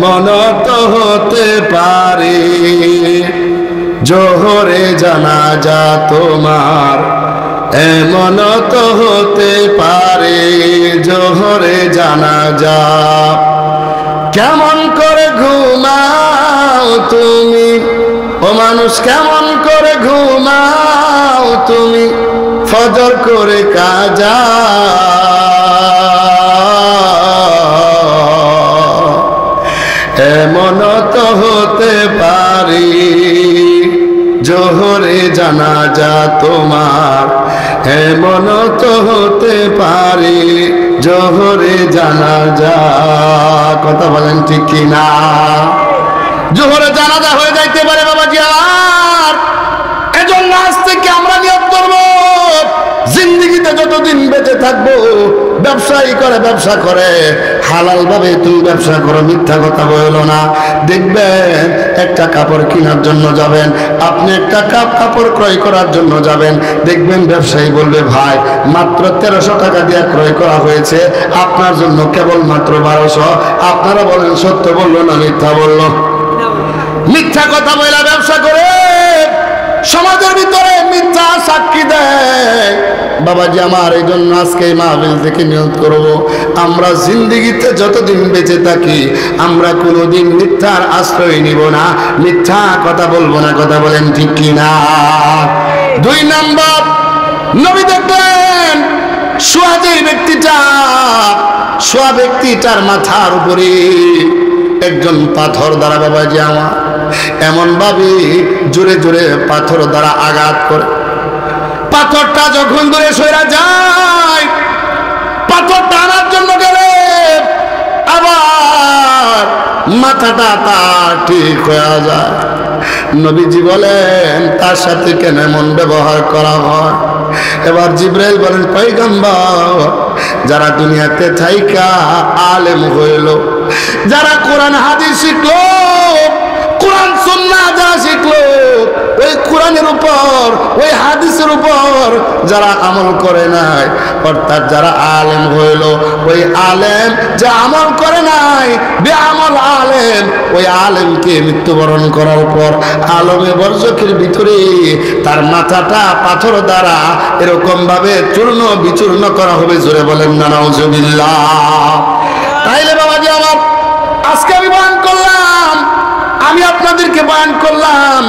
এমন তো হতে পারে জোহরে জানাজা তোমার, এমন তো হতে পারে জোহরে জানাজা। কেমন করে ঘুমাও তুমি ও মানুষ, কেমন করে ঘুমাও তুমি ফজর করে কাজা। এমন তো হতে পারে জোহরে জানাজা তোমার, এমন তো হতে পারে জোহরে জানাজা। কথা বলেন ঠিক কিনা? জোহরে জানাজা হয়ে যাইতে পারে বাবাজি। আর এজন্য আজ থেকে আমরা নিয়ত করব, জিন্দেগিতে যতদিন বেঁচে থাকবো ব্যবসায়ী করে ব্যবসা করে হালাল ভাবে তুমি ব্যবসা করো, মিথ্যা কথা বলো না। দেখবেন একটা কাপড় কেনার জন্য যাবেন, আপনি একটা কাপড় ক্রয় করার জন্য যাবেন, দেখবেন ব্যবসায়ী বলবে ভাই মাত্র 1300 টাকা দিয়ে ক্রয় করা হয়েছে, আপনার জন্য কেবল মাত্র 1200। আপনারা বলেন সত্য বললো না মিথ্যা বললো? মিথ্যা কথা বলে ব্যবসা করে সমাজের ভিতরে মিথ্যা সাক্ষী দেয়। বাবাজি আমার এই জন্য আজকে এই মাহফিল থেকে নিয়ত করব, আমরা জিন্দেগিতে যতদিন বেঁচে থাকি আমরা কোনোদিন মিথ্যার আশ্রয় নিব না, মিথ্যা কথা বলবো না। কথা বলেন ঠিক কিনা? 2 নাম্বার, নবী দেখলেন শোয়া যে ব্যক্তিটার মাথার উপরে একজন পাথর দ্বারা বাবাজি আমার এমন ভাবে জোরে জোরে পাথর দ্বারা আঘাত করে, পাথরটা যখন দূরে সরে যায়, পাথরটা আনার জন্য গেলে আবার মাথাটা তার ঠিক হয়ে যায়। নবীজি বলেন তার সাথে কেন এমন ব্যবহার করা হয়? এবার জিবরাইল বলেন পয়গম্বর, যারা দুনিয়াতে থাইকা আলেম হইল, যারা কোরআন হাদিস শিখলো, কোরআন সুন্নাহ যারা শিখলো, ওই কোরআনের উপর ওই হাদিসের উপর যারা আমল করে নাই, অর্থাৎ যারা আলেম হইল, ওই আলেম যে আমল করে নাই বেআমল আলেম, ওই আলেমকে মৃত্যুবরণ করার পর আলমে বরজখের ভিতরে তার মাথাটা পাথর দ্বারা এরকম ভাবে চূর্ণ বিচূর্ণ করা হবে। জোরে বলেন না নাউজুবিল্লাহ। তাইলে বাবাজি আমার আজকে আমি বয়ান করলাম, আমি আপনাদেরকে বয়ান করলাম,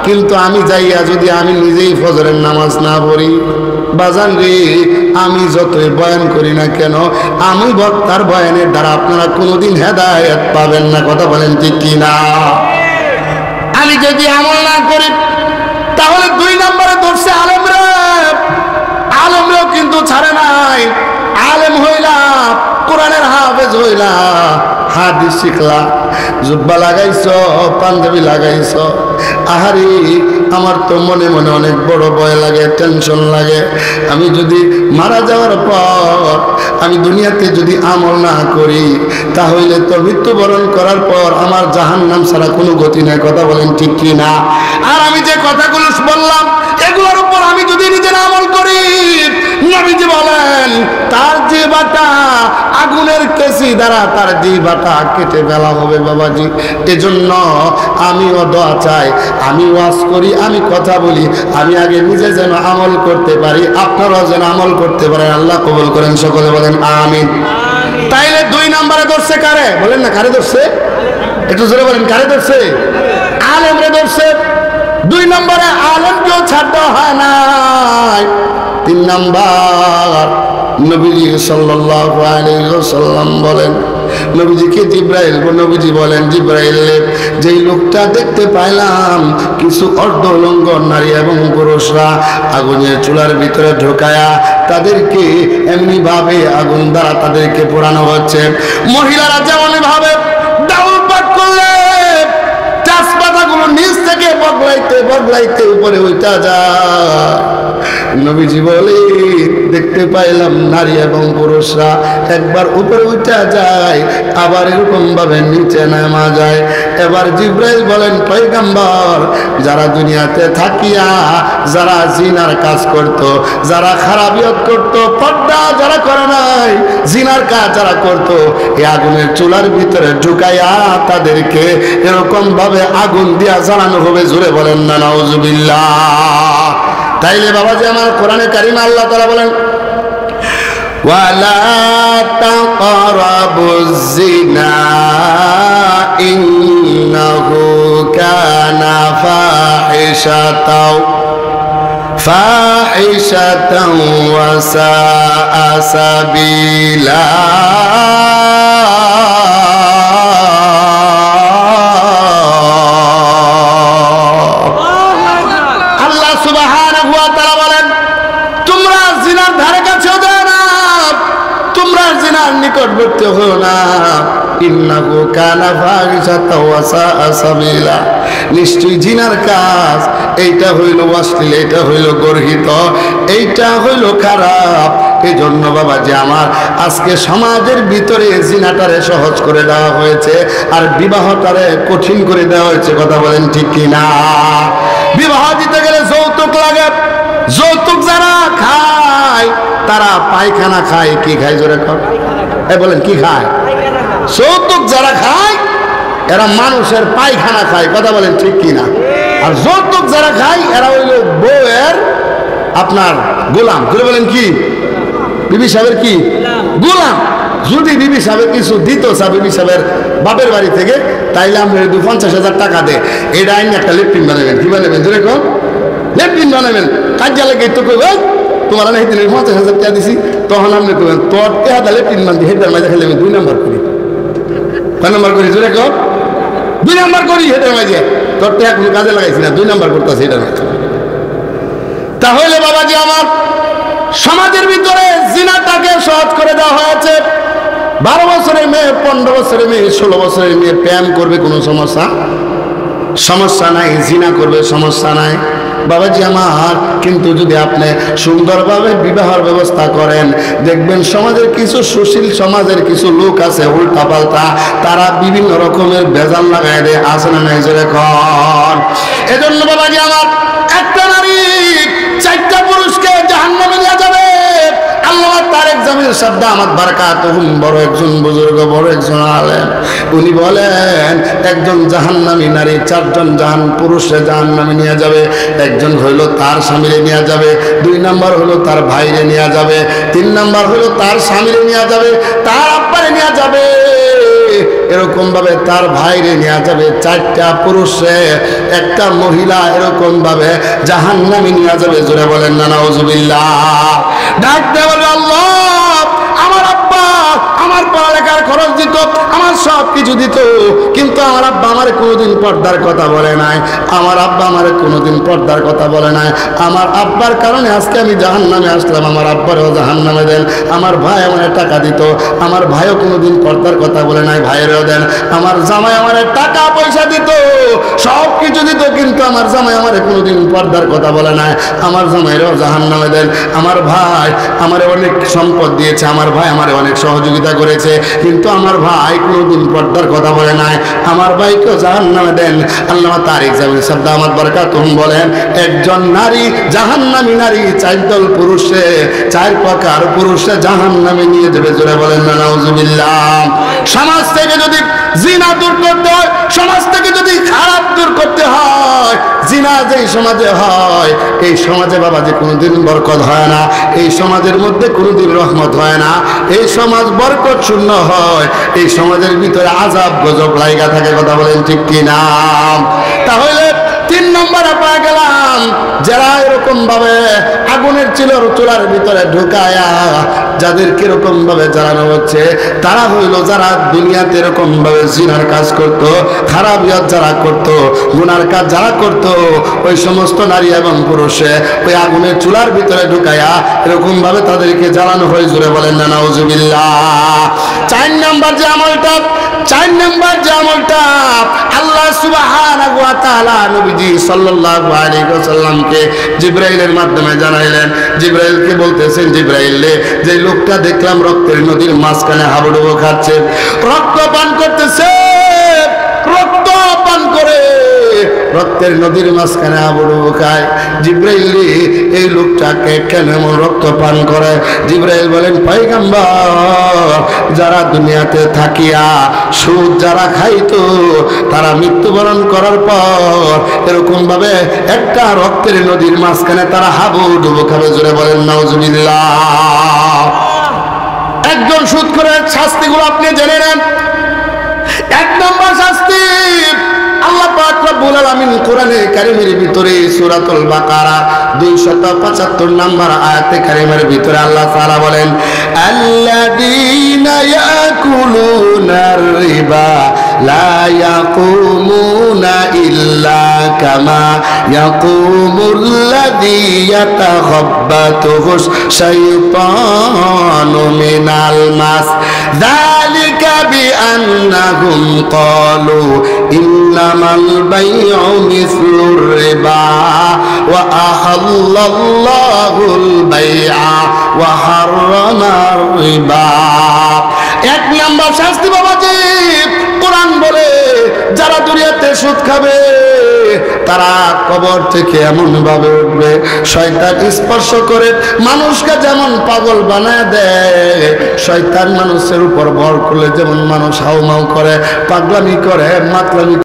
কিন্তু আমি যাইয়া যদি আমি নিজেই ফজরের নামাজ না পড়ি, বাজান রে আমি যতই বয়ান করি না কেন, আমি বক্তার বয়ানের দ্বারা আপনারা কোনোদিন হেদায়েত পাবেন না। কথা বলেন ঠিক কিনা? আমি যদি আমল না করি তাহলে 2 নম্বরে ধরছে আলেমরাও কিন্তু ছাড়ে নাই। আলেম হইলা, কোরআনের হাফেজ হইলা, হাদিস শিখলা, জুব্বা লাগাইছ, পাঞ্জাবি লাগাইছ, আহারি আমার তো মনে মনে অনেক বড় ভয় লাগে, টেনশন লাগে। আমি যদি মারা যাওয়ার পর আমি দুনিয়াতে যদি আমল না করি তাহলে তো মৃত্যুবরণ করার পর আমার জাহান্নাম ছাড়া কোনো গতি নাই। কথা বলেন ঠিক কি না? আর আমি যে কথাগুলো বললাম এগুলোর উপর আমি যদি নিজের আমল করি, নবীজি বলেন তার জিহ্বাটা আগুনের কেসি দ্বারা তার জিহ্বাটা কেটে ফেলা হবে বাবাজি। এজন্য আমিও দোয়া চাই, আমি ওয়াজ করি, আমি কথা বলি, আমি আগে নিজে যেন আমল করতে পারি, আপনারাও যেন আমল করতে পারেন। আল্লাহ কবুল করেন, সকলে বলেন আমিন। তাইলে 2 নম্বরে ধরছে কারে? বলেন না কারে ধরছে? একটু জোরে বলেন কারে ধরছে? আলেমরে ধরছে। 2 নম্বরে আলেমকেও ছাড়তে হয় নাই। 3 নাম্বার নবীজি সাল্লাল্লাহু আলাইহি ওয়াসাল্লাম বলেন, নবীজিকে জিবরাইল, নবীজি বলেন জিবরাইল যেই লোকটা দেখতে পাইলাম কিছু অর্ধলঙ্গ নারী এবং পুরুষরা আগুনের চুলার ভিতরে ঢোকায়া তাদেরকে এমনি ভাবে আগুন দ্বারা তাদেরকে পোড়ানো হচ্ছে, মহিলারা যেমন ভাবে ডাউল পাক করলে তেজপাতাগুলো নিচ থেকে বদলাইতে বদলাইতে উপরে উঠা যায়। নবীজি বলে দেখতে পাইলাম নারী এবং পুরুষরা একবার উপরে উঠা যায়, আবার এরকম ভাবে নিচে নামা যায়। এবার জিব্রাইল বলেন পয়গম্বর যারা দুনিয়াতে থাকিয়া যারা জিনার কাজ করত, যারা খারাপিয়ত করত, পর্দা যারা করে নাই, জিনার কাজ যারা করত, এই আগুনের চুলার ভিতরে ঢুকাইয়া তাদেরকে এরকম ভাবে আগুন দিয়া জ্বালানো হবে। জোরে বলেন না নাউজুবিল্লাহ। তাইলে বাবাজি আমার কোরআনে কারিমে আল্লাহ তাআলা বলেন ওয়ালা তাকরাবুজ জিনা ইন্নাহু কানা ফাহিশাতাও ওয়া সাআ সাবিলা। আল্লাহ সুবহানাহু ওয়া তাআলা বলেন তোমরা জিনার ধারে কাছেও যাও না, তোমরা জিনার নিকটবর্তী হও না। ইন্নাহু কানা ফাহিশাতাও ওয়া সাআ সাবিলা। নিশ্চয়ই জিনার কাজ এইটা হইল অশ্লীল, এইটা হইল গর্হিত, এইটা হইল খারাপ। এই জন্য বাবা যে আমার আজকে সমাজের ভিতরে জিনাটারে সহজ করে দেওয়া হয়েছে আর বিবাহটারে কঠিন করে দেওয়া হয়েছে। কথা বলেন ঠিক কিনা? বিবাহ দিতে গেলে যৌতুক লাগে। যৌতুক যারা খায় তারা পায়খানা খায়। কি খায় জোরে কর? বলেন কি খায়? যৌতুক যারা খায় এরা মানুষের পায়খানা খায়। কথা বলেন ঠিক কিনা? আর যৌতুক যারা খায় এরা হইল বউয়ের আপনার গোলাম। ধরে বলেন কি? বিবি সাহেবের কি গোলাম। যদি বিবি সাহেবের কিছু দিত বিবি সাহেবের বাপের বাড়ি থেকে, তাইলে আপনি 50,000 টাকা দে, এটা আইন একটা লেফটিন বানাবেন। কি বানাবেন ধরে কম? লেফটিন বানাবেন। কাজে লাগে তো কই তোমার না হেদিন 50,000 টাকা দিছি, তখন আপনি কইবেন তোর টাকা লেফটিন বান দিয়ে হেদার মাঝে খেলে আমি 2 নাম্বার করি। কয় নাম্বার করি জোরে কম? 2 নাম্বার করি হেদার মাঝে। তোর টাকা কোনো কাজে লাগাইছি না, 2 নাম্বার করতেছি এটা না। তাহলে বাবাজি আমার সমাজের ভিতরে জিনাটাকে সহজ করে দেওয়া হয়েছে। 12 বছরের মেয়ে, 15 বছরের মেয়ে, 16 বছরের মেয়ে প্রেম করবে, কোনো সমস্যা নাই। জিনা করবে, সমস্যা নাই বাবাজি আমার। কিন্তু যদি আপনি সুন্দরভাবে বিবাহের ব্যবস্থা করেন, দেখবেন সমাজের কিছু সুশীল সমাজের কিছু লোক আছে উল্টা পাল্টা, তারা বিভিন্ন রকমের ভেজাল লাগাই দেয়। আছে না নাই জোরে কর? এজন্য বাবাজি আমার একটা নারী 4টা পুরুষকে জাহান্নামে নিয়ে যাবে। আল্লাহ তারেক জামিল শব্দ আমার বারাকাতুহুম, বড় একজন বুজুর্গ, বড় একজন আলেম, উনি বলেন একজন জাহান্নামী নারী 4 জন পুরুষে জাহান্নামে নিয়ে যাবে। একজন হইল তার স্বামীরে নিয়ে যাবে, 2 নাম্বার হলো তার ভাইরে নিয়ে যাবে, 3 নাম্বার হলো তার স্বামীরে নিয়ে যাবে, তার আব্বারে নিয়ে যাবে, এরকম ভাবে তার ভাইরে নিয়ে যাবে। 4টা পুরুষে একটা মহিলা এরকম ভাবে জাহান্নামে নিয়ে যাবে। জোরে বলেন না নাউজুবিল্লাহ। ডাক দিয়ে বলবে আল্লাহ আমার আব্বা আমার পড়ালেখার খরচ দিত, আমার সব কিছু দিত, কিন্তু আমার আব্বা আমার কোনোদিন পর্দার কথা বলে নাই। আমার আব্বা আমার কোনোদিন পর্দার কথা বলে নাই। আমার আব্বার কারণে আজকে আমি জাহান্নামে আসলাম। আমার আব্বারও জাহান্নামে দেন। আমার ভাই আমার টাকা দিত, আমার ভাইও কোনোদিন পর্দার কথা বলে নাই, ভাইয়েরও দেন। আমার জামাই আমার টাকা পয়সা দিত, সব কিছু দিত, কিন্তু আমার জামাই আমার কোনোদিন পর্দার কথা বলে নাই। আমার জামাইরও জাহান্নামে দেন। আমার ভাই আমার অনেক সম্পদ দিয়েছে, আমার ভাই আমার অনেক সহযোগিতা করেছে, কিন্তু আমার ভাই কোনোদিন পর্দার কথা বলে নাই। আমার ভাইকেও জাহান্নামে দেন। আল্লামা তারিক জামিল শব্দ আমার বারাকাতুহুম বলেন একজন নারী জাহান্নামী নারী 4 দল পুরুষে 4 প্রকার পুরুষে জাহান্নামে নিয়ে যাবে। জোরে বলেন না নাউজুবিল্লাহ। সমাজ থেকে যদি জিনা দূর করতে হয়, সমাজ থেকে যদি খারাপ দূর করতে হয়, জিনা যেই সমাজে হয় এই সমাজে বাবাজি কোনোদিন বরকত হয় না, এই সমাজের মধ্যে কোনোদিন রহমত হয় না, এই সমাজ বরকত শূন্য হয়, এই সমাজের ভিতরে আযাব গজব লাগা থাকে। কথা বলেন ঠিক কি না? তাহলে 3 নম্বরে পাওয়া গেলাম যারা এরকম ভাবে আগুনের চুলার ভিতরে ঢুকায়া যাদের কিরকম ভাবে জ্বালানো হচ্ছে, তারা হইল যারা দুনিয়াতে এরকম ভাবে জিনার কাজ করত, খারাপিয়ত যারা করত, গুনার কাজ যারা করত, ওই সমস্ত নারী এবং পুরুষে ওই আগুনের চুলার ভিতরে ঢুকায়া এরকম ভাবে তাদেরকে জ্বালানো হয়। জোরে বলেন না নাউজুবিল্লাহ। 4 নম্বর যে আমলটা আল্লাহ সুবহানাহু ওয়া তাআলা নবীজি সাল্লাল্লাহু আলাইহি ওয়াসাল্লামকে জিবরাইলের মাধ্যমে জানাইলেন। জিবরাইলকে বলতেছেন জিবরাইল রে, যে লোকটা দেখলাম রক্তের নদীর মাঝখানে হাবুডুবু খাচ্ছে, রক্ত পান করতেছে, রক্ত রক্তের নদীর মাঝখানে হাবুডুবু খায়। জিব্রাইল এই লোকটাকে কেন এমন রক্ত পান করে? জিব্রাইল বলেন পয়গম্বর, যারা দুনিয়াতে থাকিয়া সুদ যারা খাইতো তারা মৃত্যুবরণ করার পর এরকম ভাবে একটা রক্তের নদীর মাঝখানে তারা হাবুডুবু খাবে। জোরে বলেন নাউজুবিল্লাহ। একজন সুদখোরের শাস্তিগুলো আপনি জেনে নেন। এক নম্বর শাস্তি আল্লাহ পাক রব্বুল আলামিন কোরআনে কারীমের ভিতরে সূরাতুল বাকারা 275 নম্বর আয়াতে কারীমের ভিতরে আল্লাহ তাআলা বলেন, আল্লাযীনা ইয়াকুলুনার রিবা লা ইয়াকুমুনা ইল্লা কামা ইয়াকুমুল্লাযী ইয়াতাখাব্বাতুহুশ শাইতানু মিনাল মাস যালিকা বিআন্নাহুম ক্বালু ইন্নামাল বাইউ মিসলুর রিবা ওয়া আহাল্লাল্লাহুল বাইআ ওয়া হাররামার রিবা। এক নম্বর শাস্তি বাবাজি, কোরআন বলে যারা দুনিয়াতে সুদ খাবে তারা কবর থেকে এমন ভাবে উঠবে, শয়তান স্পর্শ করে মানুষকে যেমন পাগল বানায় দেয়, শয়তান মানুষের উপর ভর করলে যেমন মানুষ হাউমাউ করে, পাগলামি করে, মাতলামি